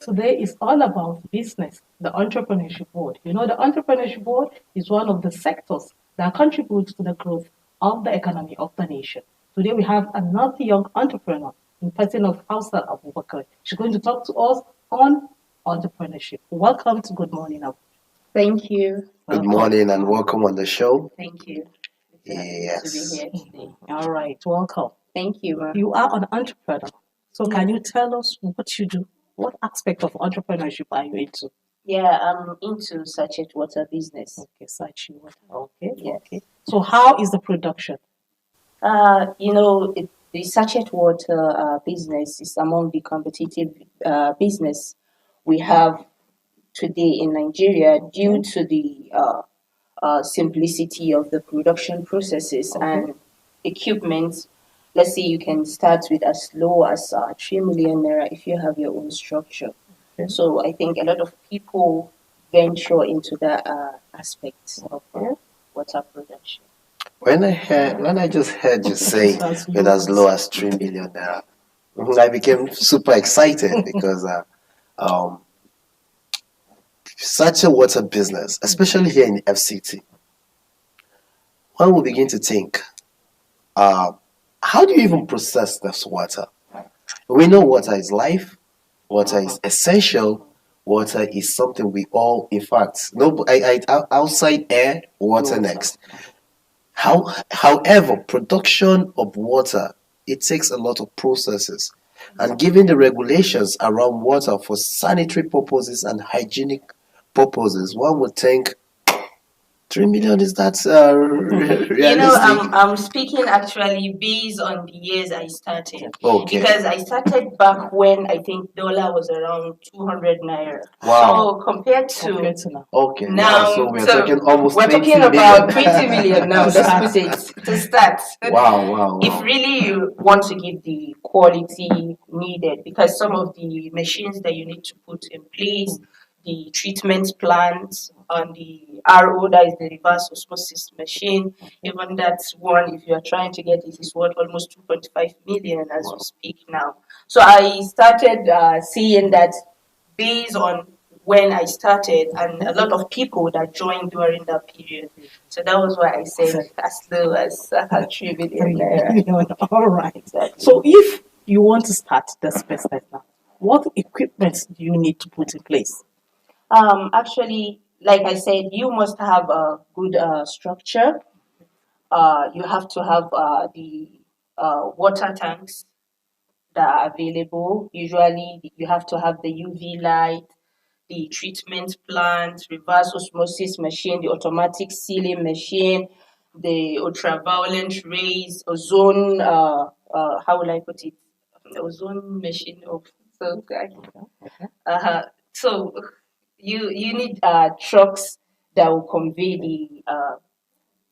Today is all about business, the entrepreneurship board. You know, the entrepreneurship board is one of the sectors that contributes to the growth of the economy of the nation. Today we have another young entrepreneur in person of Hausa Abubakar. She's going to talk to us on entrepreneurship. Welcome to Good Morning Abu. Thank you. Good morning and welcome on the show. Thank you. Yes. To be here today. All right, welcome. Thank you, ma'am. You are an entrepreneur. So can you tell us what you do? What aspect of entrepreneurship are you into? Yeah, I'm into sachet water business. Okay, sachet water. Okay, Yes. okay. So how is the production? The sachet water business is among the competitive business we have today in Nigeria due to the simplicity of the production processes and equipment. Let's say you can start with as low as 3 million naira if you have your own structure. Okay. So I think a lot of people venture into that aspect of water production. When I just heard you say As it as low as 3 million naira, I became super excited because such a water business, especially here in the FCT, one will begin to think, how do you even process this water? We know water is life, water is essential, water is something we all, in fact, no, outside air, water next. However, production of water, it takes a lot of processes. And given the regulations around water for sanitary purposes and hygienic purposes, one would think 3 million is that realistic? I'm speaking actually based on the years I started. Okay. Because I started back when I think dollar was around 200 naira. Wow. So compared compared to to now? Okay. now, So we're talking almost we're 20 talking about million. 20 million now. To Let's put it to start. Wow. If really you want to give the quality needed, because some of the machines that you need to put in place, the treatment plants and the RO, that is the reverse osmosis machine, even that one, if you are trying to get it, is worth almost 2.5 million as we speak now. So I started seeing that based on when I started and a lot of people that joined during that period. So that was why I said as low as 3 billion naira. All right. Exactly. So if you want to start this business now, what equipment do you need to put in place? Actually, like I said, you must have a good structure. You have to have the water tanks that are available. Usually, you have to have the UV light, the treatment plant, reverse osmosis machine, the automatic sealing machine, the ultraviolet rays, ozone. How will I put it? Ozone machine. Uh, so you need trucks that will convey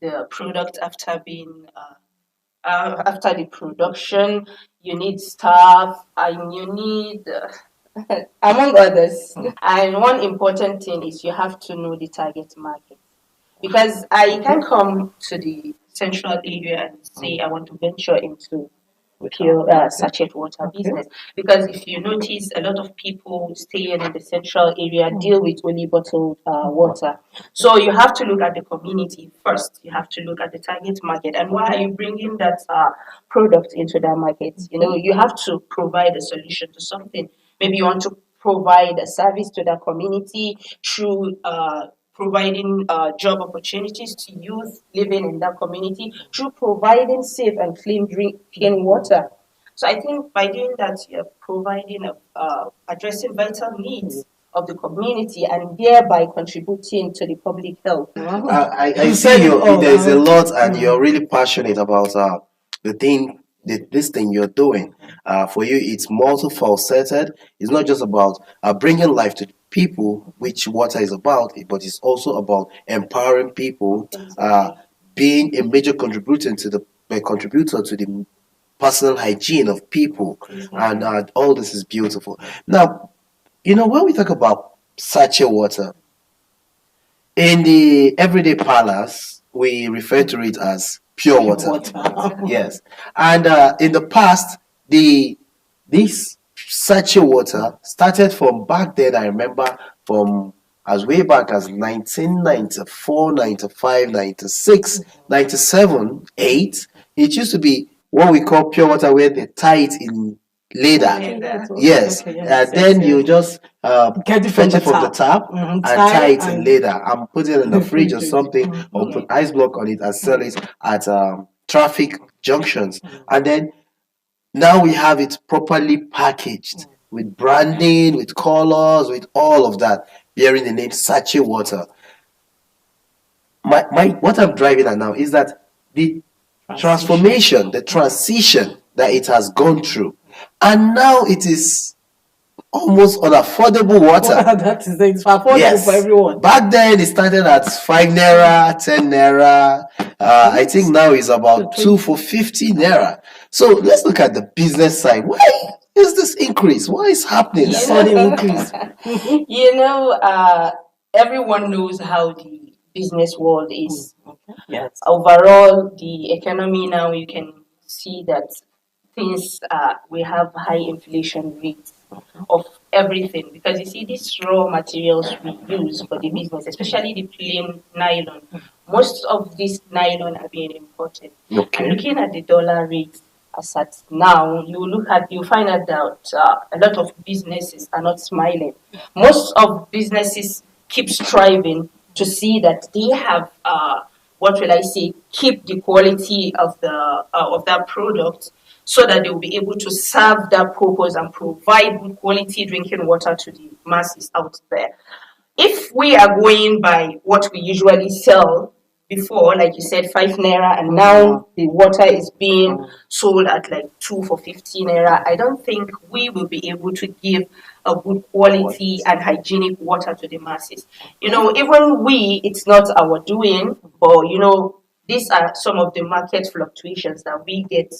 the product after being after the production. You need staff and you need among others. And one important thing is you have to know the target market, because I can come to the central area and say I want to venture into pure sachet water business, because if you notice, a lot of people staying in the central area deal with only bottled water. So you have to look at the community first. You have to look at the target market and why are you bringing that product into that market. You have to provide a solution to something. Maybe you want to provide a service to the community through providing job opportunities to youth living in that community, through providing safe and clean water. So I think by doing that, you're providing addressing vital needs of the community and thereby contributing to the public health. I see there's a lot, and you're really passionate about the thing, this thing you're doing. For you, it's multifaceted. It's not just about bringing life to people, which water is about, but it's also about empowering people, being a major contributor to the personal hygiene of people, and all this is beautiful. Now, when we talk about sachet water, in the everyday palace, we refer to it as pure water. Yes, and in the past, this sachet water started from back then. I remember from as way back as 1994, 95, 96, 97, 8. It used to be what we call pure water, where they tie it in leather. Okay, that's okay. Yes, Okay, yes, then yes, you yes. just Get it from fetch the it from the tap. tap Mhm, and tie tie it in and leather and put it in the fridge or fridge it. something, or put ice block on it and sell it at traffic junctions. And then now we have it properly packaged with branding, with colors, with all of that, bearing the name Sachet Water. My what I'm driving at now is that the transformation, the transition that it has gone through, and now it is almost unaffordable water. That is it. It's affordable for Yes. everyone. Back then it started at 5 naira, 10 naira. I think now it's about 2 for 50 naira. So let's look at the business side. Why is this increase? Why is happening? You Sudden know, increase. everyone knows how the business world is. Yes. Overall, the economy now, you can see that things, we have high inflation rates of everything, because you see these raw materials we use for the business, especially the plain nylon. Most of these nylon are being imported. And Okay. looking at the dollar rate as at now, you find out that a lot of businesses are not smiling. Most of businesses keep striving to see that they have, what will I say, keep the quality of that product, so that they will be able to serve that purpose and provide good quality drinking water to the masses out there. If we are going by what we usually sell before, like you said, 5 naira, and now the water is being sold at like 2 for 15 naira, I don't think we will be able to give a good quality and hygienic water to the masses. Even we, it's not our doing, but these are some of the market fluctuations that we get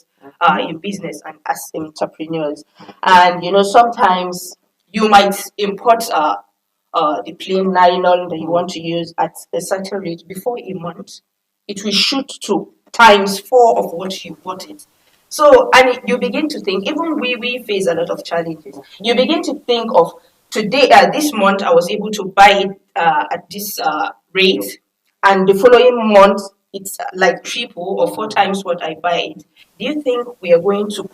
in business and as entrepreneurs. And sometimes you might import the plain nylon that you want to use at a certain rate. Before a month, it will shoot to times four of what you bought it. So, and you begin to think, even we face a lot of challenges. You begin to think of today, this month, I was able to buy it at this rate, and the following month, it's like triple or four times what I buy it. Do you think we are going to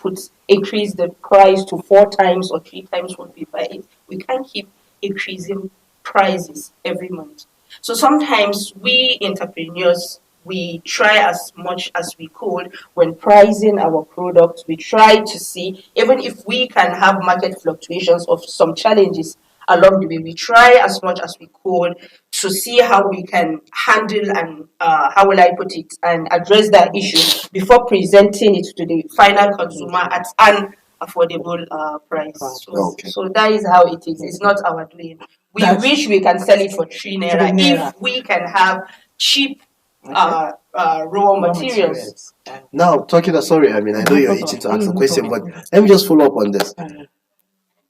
increase the price to four times or three times what we buy it? We can't keep increasing prices every month. So sometimes we entrepreneurs, we try as much as we could when pricing our products. We try to see, even if we can have market fluctuations of some challenges along the way, we try as much as we could to see how we can handle and, how will I put it, and address that issue before presenting it to the final consumer at an affordable price. So, Okay. so that is how it is. It's not our doing. We That's wish we can sell it for 3 naira 3 naira. if we can have cheap raw materials. Now talking sorry, I mean I know you're itching to ask a question, but let me just follow up on this.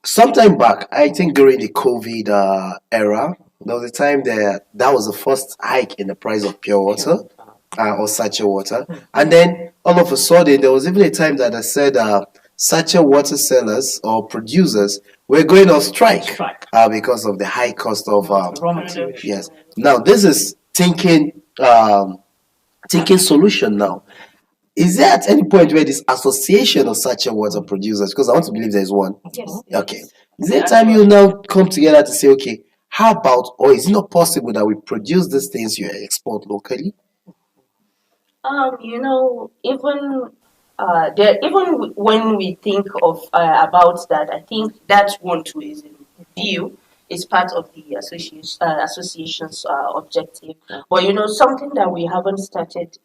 Sometime back, I think during the COVID era, there was a time that was the first hike in the price of pure water or sachet water. And then all of a sudden, there was even a time that I said sachet water sellers or producers were going on strike because of the high cost of Raw material. yes. Now this is thinking solution now. Is there at any point where this association of sachet water producers, because I want to believe there's one. Yes. Okay. Is there a time you now come together to say, okay, how about, or is it not possible that we produce these things you export locally? Even when we think of about that, I think that one too is in view. Is part of the association's objective. But something that we haven't started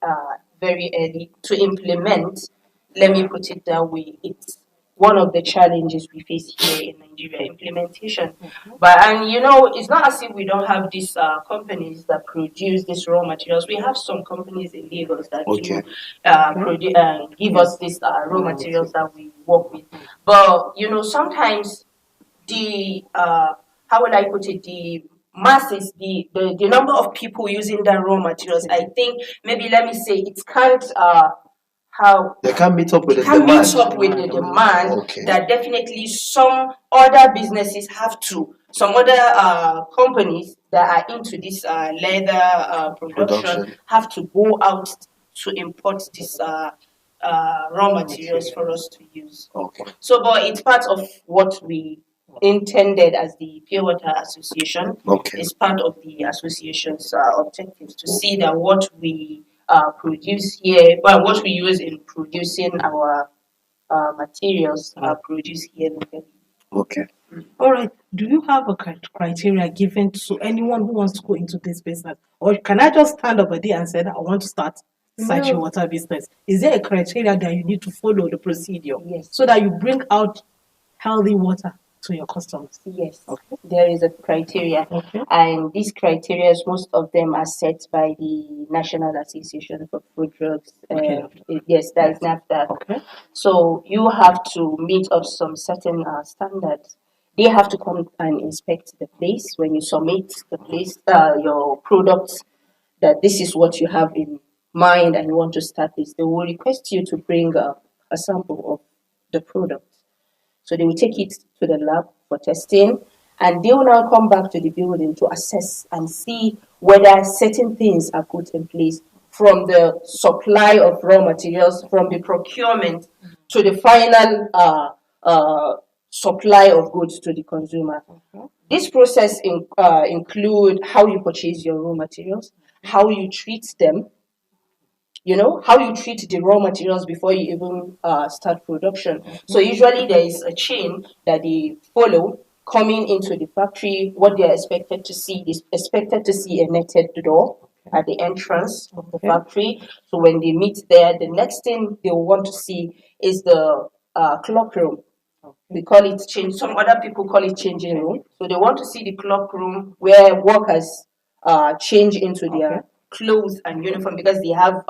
very early to implement. Let me put it that way. It's one of the challenges we face here in Nigeria, implementation. But and it's not as if we don't have these companies that produce these raw materials. We have some companies in Lagos that Okay. do give us these raw materials that we work with. But sometimes the how will I put it, the masses, the number of people using the raw materials, I think maybe let me say it can't how they can't meet up with the can demand. meet up with the demand Okay. that definitely some other businesses have to, some other companies that are into this leather production have to go out to import this raw materials for us to use. Okay. So, but it's part of what we intended as the Pure Water Association. Okay. It's part of the association's objectives to see that what we produce here, well, what we use in producing our materials are produced here locally. Okay. All right. Do you have a criteria given to anyone who wants to go into this business? Or can I just stand over there and say that I want to start Saatchi No. water business? Is there a criteria that you need to follow the procedure Yes. so that you bring out healthy water to your customers? Yes, Okay. there is a criteria, Okay. and these criteria, most of them are set by the National Association for Food Drugs. Okay. Yes, that is NAFDAC. Okay. So you have to meet up some certain standards. They have to come and inspect the place when you submit the place, your products, that this is what you have in mind and you want to start this. They will request you to bring a sample of the product. So they will take it to the lab for testing, and they will now come back to the building to assess and see whether certain things are put in place, from the supply of raw materials, from the procurement to the final supply of goods to the consumer. This process include how you purchase your raw materials, how you treat them, how you treat the raw materials before you even start production. So usually there is a chain that they follow coming into the factory. What they are expected to see is expected to see a netted door at the entrance of the factory. So when they meet there, the next thing they will want to see is the clock room. We call it change. Some other people call it changing room. So they want to see the clock room where workers change into their clothes and uniform, because they have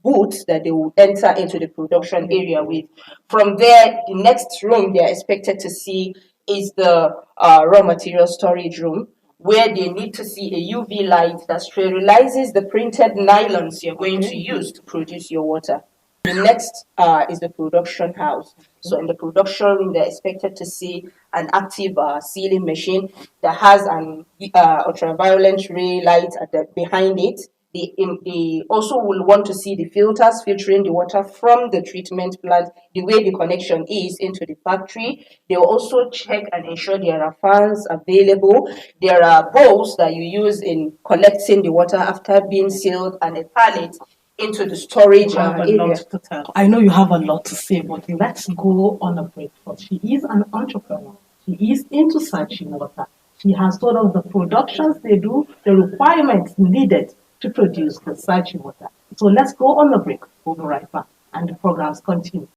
boots that they will enter into the production area with. From there, the next room they are expected to see is the raw material storage room, where they need to see a UV light that sterilizes the printed nylons you're going to use to produce your water. The next is the production house. So in the production room, they're expected to see an active sealing machine that has an ultraviolet ray light behind it. They also will want to see the filters filtering the water from the treatment plant, the way the connection is into the factory. They will also check and ensure there are fans available. There are bowls that you use in collecting the water after being sealed, and a pallet into the storage You have a area. lot to tell. I know you have a lot to say, but let's go on a break first. She is an entrepreneur. She is into Saatchi water. She has told us the productions they do, the requirements needed to produce the Saatchi water. So let's go on a break. We'll be right back, and the programs continue.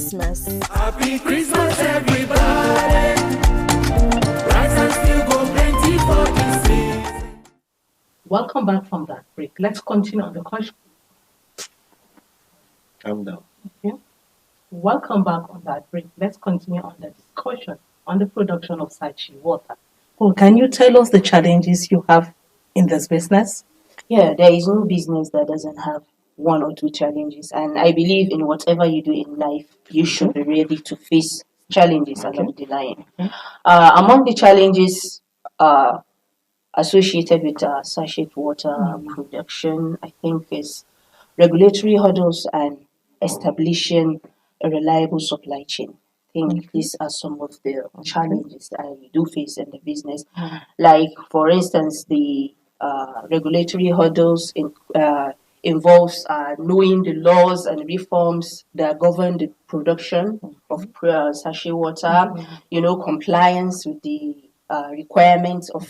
Christmas. Happy Christmas, everybody. Rice and still go plenty for this season. Welcome back from that break. Let's continue on the question. Calm down. Okay. Welcome back on that break. Let's continue on the discussion on the production of Saatchi water. Well, can you tell us the challenges you have in this business? Yeah, there is no business that doesn't have one or two challenges. And I believe in whatever you do in life, you should be ready to face challenges along the line. Among the challenges associated with sachet water production, I think, is regulatory hurdles and establishing a reliable supply chain. I think these are some of the challenges that I do face in the business. Like, for instance, the regulatory hurdles involves knowing the laws and reforms that govern the production of sachet water, compliance with the requirements of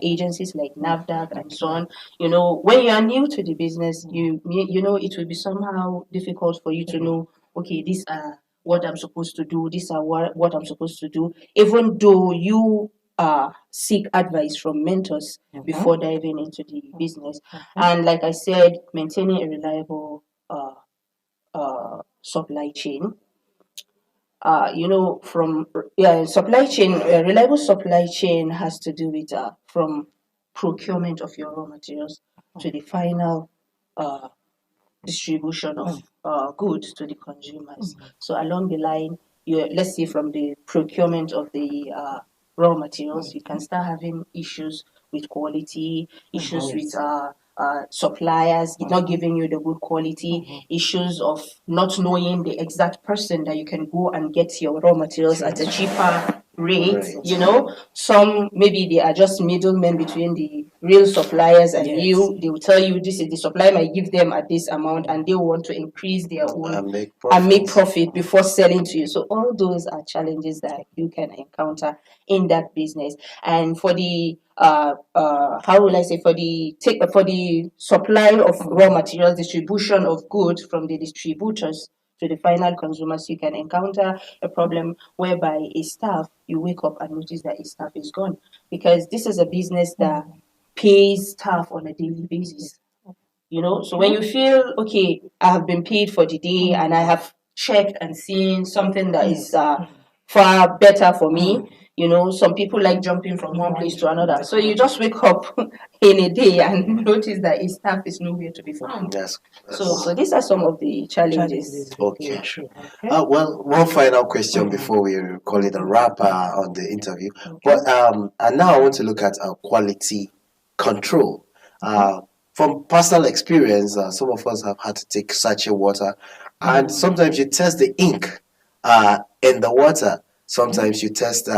agencies like NAFDAC and so on. When you are new to the business, it will be somehow difficult for you to know, okay, these are what I'm supposed to do, these are what I'm supposed to do, even though you seek advice from mentors before diving into the business. And like I said, maintaining a reliable supply chain. From supply chain, a reliable supply chain has to do with from procurement of your raw materials to the final distribution of goods to the consumers. So along the line, let's say from the procurement of the raw materials, you can start having issues with quality, issues with suppliers not giving you the good quality, issues of not knowing the exact person that you can go and get your raw materials at a cheaper rate. Some maybe they are just middlemen between the real suppliers and you. They will tell you this is the supplier might give them at this amount, and they want to increase their own and make profit before selling to you. So all those are challenges that you can encounter in that business. And for the how will I say, for the supply of raw materials, distribution of goods from the distributors to the final consumers, you can encounter a problem whereby a staff, you wake up and notice that a staff is gone, because this is a business that pays staff on a daily basis. So when you feel, okay, I have been paid for the day and I have checked and seen something that is far better for me. Some people like jumping from one place to another. So you just wake up in a day and notice that his staff is nowhere to be found. So these are some of the challenges. Okay. Well, one final question before we call it a wrap on the interview. But and now I want to look at quality control. From personal experience, some of us have had to take sachet water, and sometimes you test the ink in the water. Sometimes you test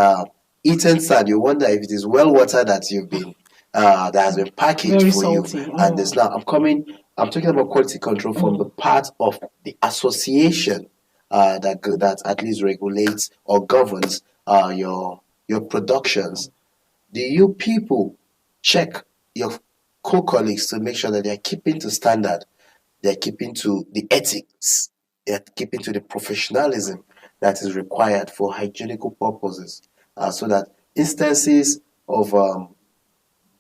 eaten sand. You wonder if it is well water that you've been that has been packaged Very for salty. you. And this now I'm talking about quality control from the part of the association that at least regulates or governs your productions. Do you people check your co-colleagues to make sure that they're keeping to standard, they're keeping to the ethics, they're keeping to the professionalism that is required for hygienical purposes, so that instances of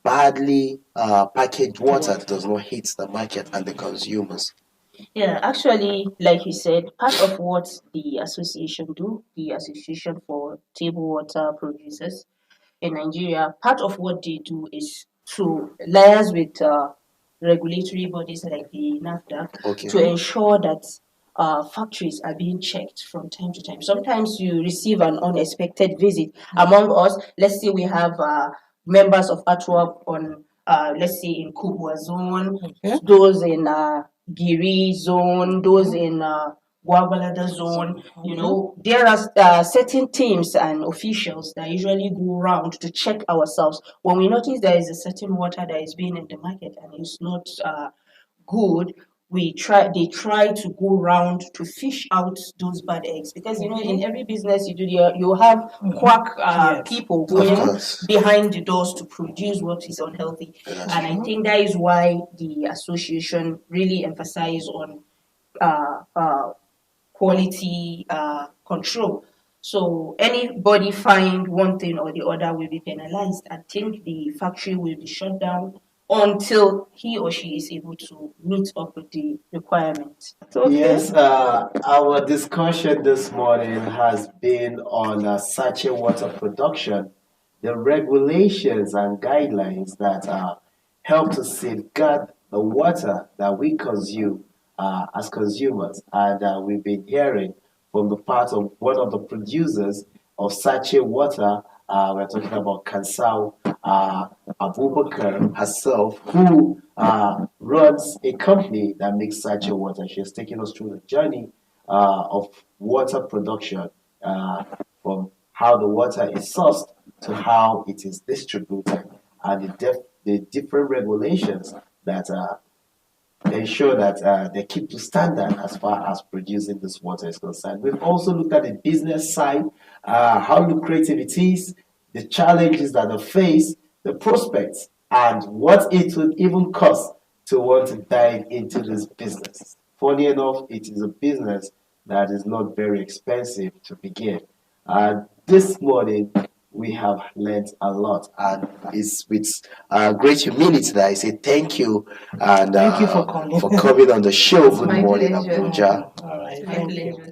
badly packaged water does not hit the market and the consumers? Yeah, actually, like you said, part of what the association do, the Association for Table Water Producers in Nigeria, part of what they do is to liaise with regulatory bodies like the NAFDAC to ensure that factories are being checked from time to time. Sometimes you receive an unexpected visit among us. Let's say we have members of ATWAP on, let's say, in Kubwa zone, those in Giri zone, those in Gwagwalada zone. There are certain teams and officials that usually go around to check ourselves. When we notice there is a certain water that is being in the market and it's not good, they try to go around to fish out those bad eggs, because in every business you have quack people going behind the doors to produce what is unhealthy. And I think that is why the association really emphasize on quality control. So anybody find one thing or the other will be penalized. I think the factory will be shut down until he or she is able to meet up with the requirements. Yes, our discussion this morning has been on sachet water production, the regulations and guidelines that help to safeguard the water that we consume as consumers. And we've been hearing from the part of one of the producers of sachet water. We're talking about Kansau Abubakar herself, who runs a company that makes sachet water. She has taken us through the journey of water production from how the water is sourced to how it is distributed, and the different regulations that ensure that they keep to standard as far as producing this water is concerned. We've also looked at the business side, how lucrative it is, the challenges that they face, the prospects, and what it would even cost to want to dive into this business. Funny enough, it is a business that is not very expensive to begin. This morning, we have learned a lot, and it's with great humility that I say thank you and Thank you for coming. for coming on the show. Good My morning, pleasure. Abuja. All right. My Thank you. pleasure.